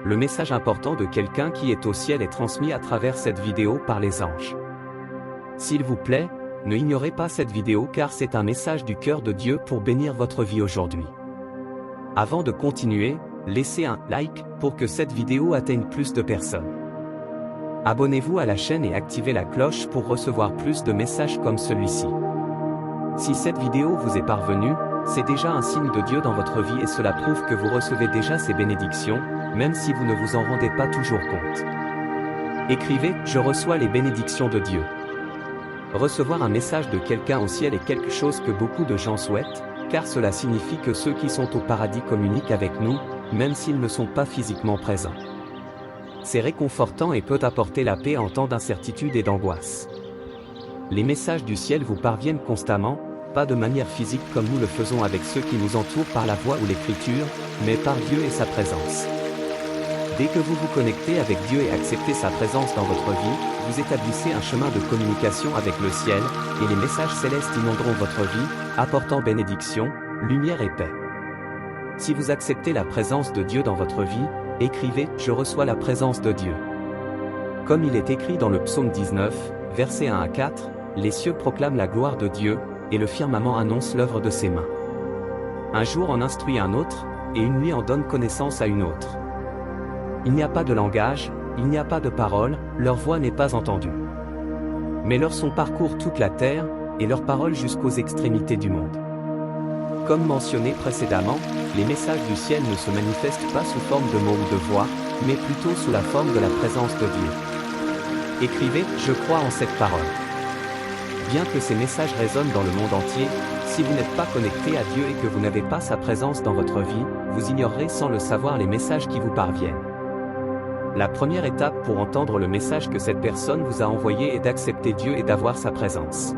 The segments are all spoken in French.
Le message important de quelqu'un qui est au ciel est transmis à travers cette vidéo par les anges. S'il vous plaît, ne ignorez pas cette vidéo car c'est un message du cœur de Dieu pour bénir votre vie aujourd'hui. Avant de continuer, laissez un like pour que cette vidéo atteigne plus de personnes. Abonnez-vous à la chaîne et activez la cloche pour recevoir plus de messages comme celui-ci. Si cette vidéo vous est parvenue, c'est déjà un signe de Dieu dans votre vie et cela prouve que vous recevez déjà ces bénédictions, même si vous ne vous en rendez pas toujours compte. Écrivez « Je reçois les bénédictions de Dieu ». Recevoir un message de quelqu'un au ciel est quelque chose que beaucoup de gens souhaitent, car cela signifie que ceux qui sont au paradis communiquent avec nous, même s'ils ne sont pas physiquement présents. C'est réconfortant et peut apporter la paix en temps d'incertitude et d'angoisse. Les messages du ciel vous parviennent constamment, pas de manière physique comme nous le faisons avec ceux qui nous entourent par la voix ou l'écriture, mais par Dieu et sa présence. Dès que vous vous connectez avec Dieu et acceptez sa présence dans votre vie, vous établissez un chemin de communication avec le ciel, et les messages célestes inonderont votre vie, apportant bénédiction, lumière et paix. Si vous acceptez la présence de Dieu dans votre vie, écrivez « Je reçois la présence de Dieu ». Comme il est écrit dans le psaume 19, versets 1 à 4, les cieux proclament la gloire de Dieu, et le firmament annonce l'œuvre de ses mains. Un jour en instruit un autre, et une nuit en donne connaissance à une autre. Il n'y a pas de langage, il n'y a pas de parole, leur voix n'est pas entendue. Mais leur son parcourt toute la terre, et leurs paroles jusqu'aux extrémités du monde. Comme mentionné précédemment, les messages du ciel ne se manifestent pas sous forme de mots ou de voix, mais plutôt sous la forme de la présence de Dieu. Écrivez « Je crois en cette parole ». Bien que ces messages résonnent dans le monde entier, si vous n'êtes pas connecté à Dieu et que vous n'avez pas sa présence dans votre vie, vous ignorerez sans le savoir les messages qui vous parviennent. La première étape pour entendre le message que cette personne vous a envoyé est d'accepter Dieu et d'avoir sa présence.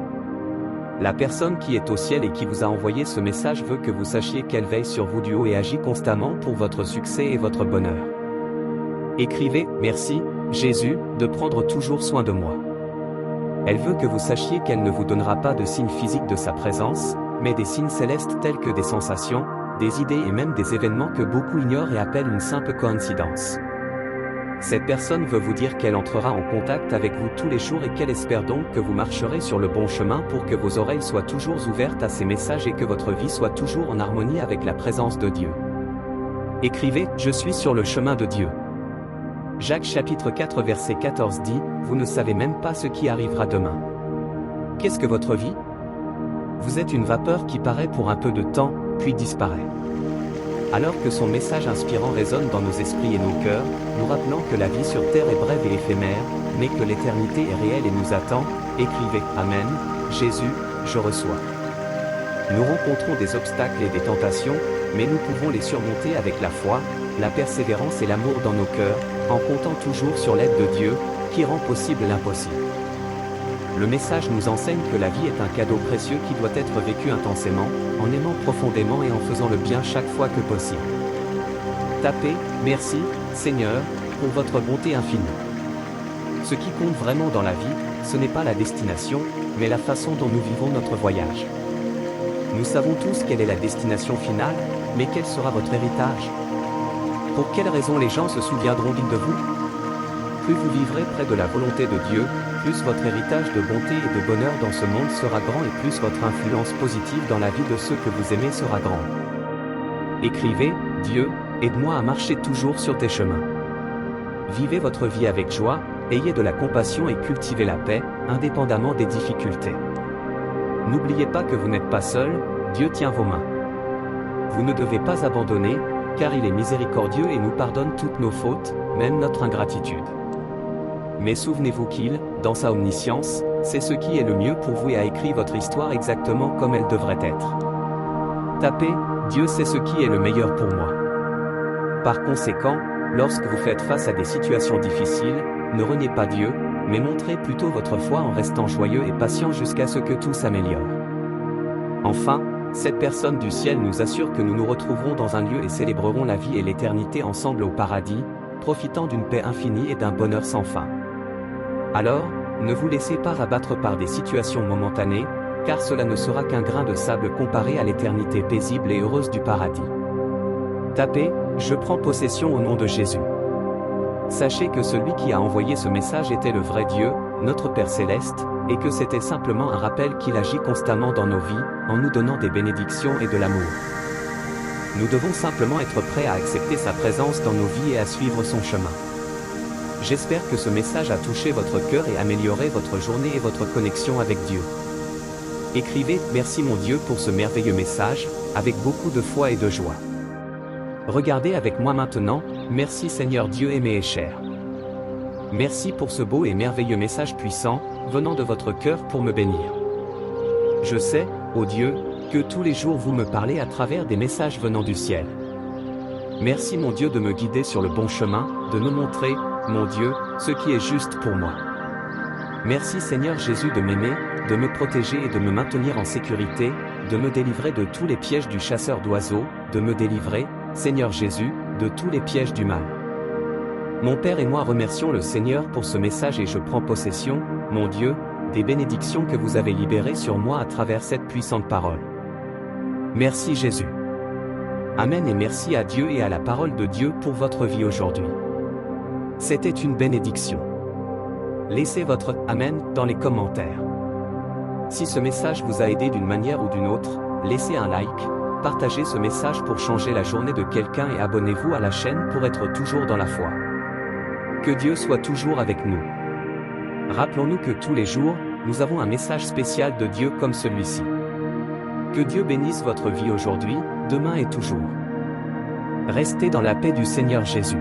La personne qui est au ciel et qui vous a envoyé ce message veut que vous sachiez qu'elle veille sur vous du haut et agit constamment pour votre succès et votre bonheur. Écrivez « Merci, Jésus, de prendre toujours soin de moi ». Elle veut que vous sachiez qu'elle ne vous donnera pas de signes physiques de sa présence, mais des signes célestes tels que des sensations, des idées et même des événements que beaucoup ignorent et appellent une simple coïncidence. Cette personne veut vous dire qu'elle entrera en contact avec vous tous les jours et qu'elle espère donc que vous marcherez sur le bon chemin pour que vos oreilles soient toujours ouvertes à ces messages et que votre vie soit toujours en harmonie avec la présence de Dieu. Écrivez « Je suis sur le chemin de Dieu ». Jacques chapitre 4 verset 14 dit « Vous ne savez même pas ce qui arrivera demain. » Qu'est-ce que votre vie? Vous êtes une vapeur qui paraît pour un peu de temps, puis disparaît. Alors que son message inspirant résonne dans nos esprits et nos cœurs, nous rappelant que la vie sur terre est brève et éphémère, mais que l'éternité est réelle et nous attend, écrivez « Amen, Jésus, je reçois ». Nous rencontrons des obstacles et des tentations, mais nous pouvons les surmonter avec la foi, la persévérance et l'amour dans nos cœurs, en comptant toujours sur l'aide de Dieu, qui rend possible l'impossible. Le message nous enseigne que la vie est un cadeau précieux qui doit être vécu intensément, en aimant profondément et en faisant le bien chaque fois que possible. Tapez « Merci, Seigneur, pour votre bonté infinie ». Ce qui compte vraiment dans la vie, ce n'est pas la destination, mais la façon dont nous vivons notre voyage. Nous savons tous quelle est la destination finale, mais quel sera votre héritage? Pour quelles raisons les gens se souviendront-ils de vous? Plus vous vivrez près de la volonté de Dieu, plus votre héritage de bonté et de bonheur dans ce monde sera grand et plus votre influence positive dans la vie de ceux que vous aimez sera grande. Écrivez « Dieu, aide-moi à marcher toujours sur tes chemins ». Vivez votre vie avec joie, ayez de la compassion et cultivez la paix, indépendamment des difficultés. N'oubliez pas que vous n'êtes pas seul, Dieu tient vos mains. Vous ne devez pas abandonner, car il est miséricordieux et nous pardonne toutes nos fautes, même notre ingratitude. Mais souvenez-vous qu'il, dans sa omniscience, sait ce qui est le mieux pour vous et a écrit votre histoire exactement comme elle devrait être. Tapez « Dieu sait ce qui est le meilleur pour moi ». Par conséquent, lorsque vous faites face à des situations difficiles, ne reniez pas Dieu, mais montrez plutôt votre foi en restant joyeux et patient jusqu'à ce que tout s'améliore. Enfin, cette personne du ciel nous assure que nous nous retrouverons dans un lieu et célébrerons la vie et l'éternité ensemble au paradis, profitant d'une paix infinie et d'un bonheur sans fin. Alors, ne vous laissez pas rabattre par des situations momentanées, car cela ne sera qu'un grain de sable comparé à l'éternité paisible et heureuse du paradis. Tapez « Je prends possession au nom de Jésus ». Sachez que celui qui a envoyé ce message était le vrai Dieu, notre Père Céleste, et que c'était simplement un rappel qu'il agit constamment dans nos vies, en nous donnant des bénédictions et de l'amour. Nous devons simplement être prêts à accepter sa présence dans nos vies et à suivre son chemin. J'espère que ce message a touché votre cœur et amélioré votre journée et votre connexion avec Dieu. Écrivez « Merci mon Dieu pour ce merveilleux message » avec beaucoup de foi et de joie. Regardez avec moi maintenant « Merci Seigneur Dieu aimé et cher. Merci pour ce beau et merveilleux message puissant, venant de votre cœur pour me bénir. Je sais, ô Dieu, que tous les jours vous me parlez à travers des messages venant du ciel. Merci mon Dieu de me guider sur le bon chemin, de me montrer, mon Dieu, ce qui est juste pour moi. Merci Seigneur Jésus de m'aimer, de me protéger et de me maintenir en sécurité, de me délivrer de tous les pièges du chasseur d'oiseaux, de me délivrer, Seigneur Jésus, de tous les pièges du mal. Mon Père et moi remercions le Seigneur pour ce message et je prends possession, mon Dieu, des bénédictions que vous avez libérées sur moi à travers cette puissante parole. Merci Jésus. Amen et merci à Dieu et à la parole de Dieu pour votre vie aujourd'hui. C'était une bénédiction. Laissez votre « Amen » dans les commentaires. Si ce message vous a aidé d'une manière ou d'une autre, laissez un like, partagez ce message pour changer la journée de quelqu'un et abonnez-vous à la chaîne pour être toujours dans la foi. Que Dieu soit toujours avec nous. Rappelons-nous que tous les jours, nous avons un message spécial de Dieu comme celui-ci. Que Dieu bénisse votre vie aujourd'hui, demain et toujours. Restez dans la paix du Seigneur Jésus.